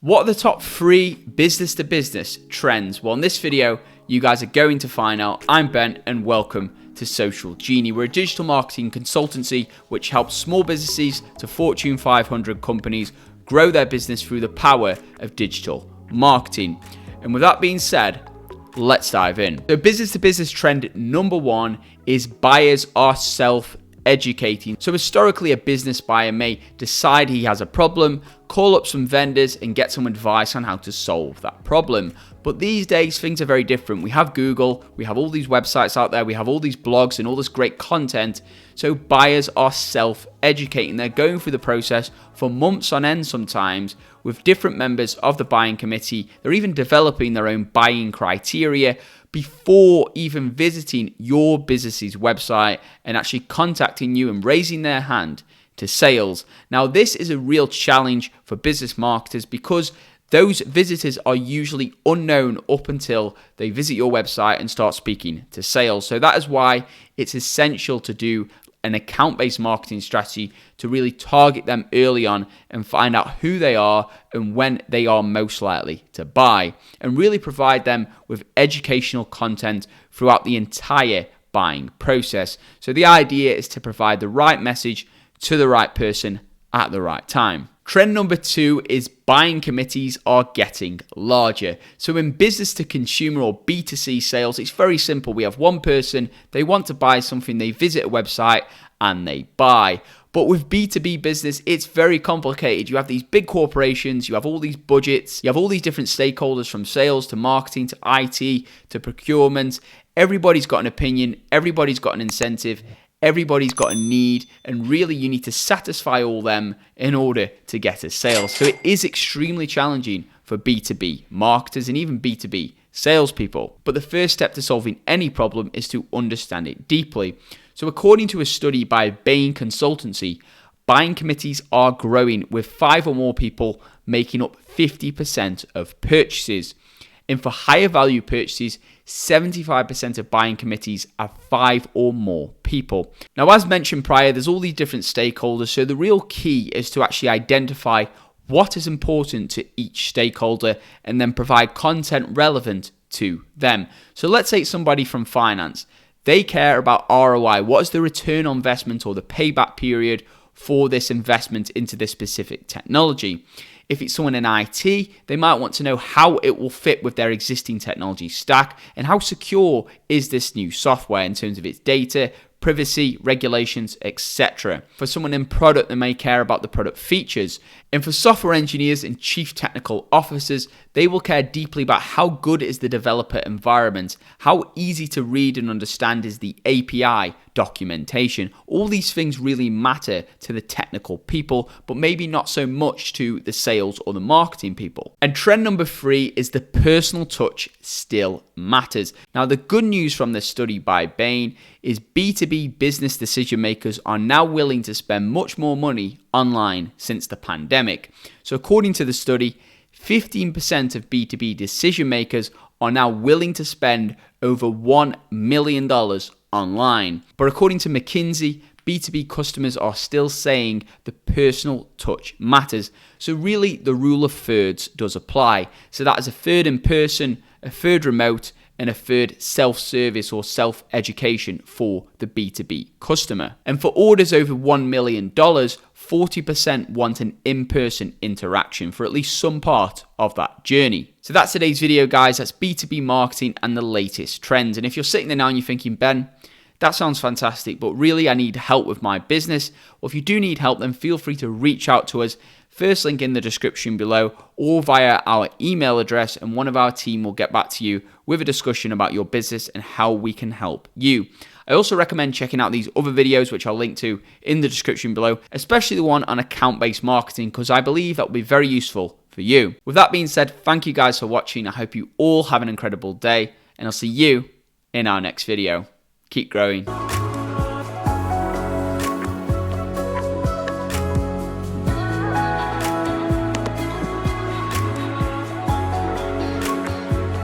What are the top 3 business-to-business trends? Well, in this video, you guys are going to find out. I'm Ben, and welcome to socialgenie. We're a digital marketing consultancy which helps small businesses to Fortune 500 companies grow their business through the power of digital marketing. And with that being said, let's dive in. So business-to-business trend number 1 is buyers are self-educating. So historically, a business buyer may decide he has a problem, call up some vendors and get some advice on how to solve that problem. But these days, things are very different. We have Google, we have all these websites out there, we have all these blogs and all this great content. So buyers are self-educating. They're going through the process for months on end sometimes with different members of the buying committee. They're even developing their own buying criteria before even visiting your business's website and actually contacting you and raising their hand to sales. Now, this is a real challenge for business marketers because those visitors are usually unknown up until they visit your website and start speaking to sales. So that is why it's essential to do an account-based marketing strategy to really target them early on and find out who they are and when they are most likely to buy, and really provide them with educational content throughout the entire buying process. So the idea is to provide the right message to the right person at the right time. Trend number 2 is buying committees are getting larger. So in business to consumer or B2C sales, it's very simple. We have one person, they want to buy something, they visit a website and they buy. But with B2B business, it's very complicated. You have these big corporations, you have all these budgets, you have all these different stakeholders from sales to marketing to IT to procurement. Everybody's got an opinion, everybody's got an incentive, everybody's got a need, and really you need to satisfy all them in order to get a sale. So it is extremely challenging for B2B marketers and even B2B salespeople. But the first step to solving any problem is to understand it deeply. So according to a study by Bain Consultancy, buying committees are growing with 5 or more people making up 50% of purchases. And for higher value purchases, 75% of buying committees are 5 or more people. Now, as mentioned prior, there's all these different stakeholders. So the real key is to actually identify what is important to each stakeholder and then provide content relevant to them. So let's say somebody from finance. They care about ROI. What is the return on investment or the payback period for this investment into this specific technology? If it's someone in IT, they might want to know how it will fit with their existing technology stack and how secure is this new software in terms of its data, privacy, regulations, etc. For someone in product, they may care about the product features. And for software engineers and chief technical officers, they will care deeply about how good is the developer environment, how easy to read and understand is the API documentation. All these things really matter to the technical people, but maybe not so much to the sales or the marketing people. And trend number 3 is the personal touch still matters. Now, the good news from this study by Bain is B2B business decision makers are now willing to spend much more money online since the pandemic. So according to the study, 15% of B2B decision makers are now willing to spend over $1 million online. But according to McKinsey, B2B customers are still saying the personal touch matters. So really, the rule of thirds does apply. So that is a third in person, a third remote, and a third self-service or self-education for the B2B customer. And for orders over $1 million, 40% want an in-person interaction for at least some part of that journey. So that's today's video, guys. That's B2B marketing and the latest trends. And if you're sitting there now and you're thinking, Ben, that sounds fantastic, but really I need help with my business. Well, if you do need help, then feel free to reach out to us. First link in the description below or via our email address, and one of our team will get back to you with a discussion about your business and how we can help you. I also recommend checking out these other videos, which I'll link to in the description below, especially the one on account-based marketing, because I believe that will be very useful for you. With that being said, thank you guys for watching. I hope you all have an incredible day, and I'll see you in our next video. Keep growing.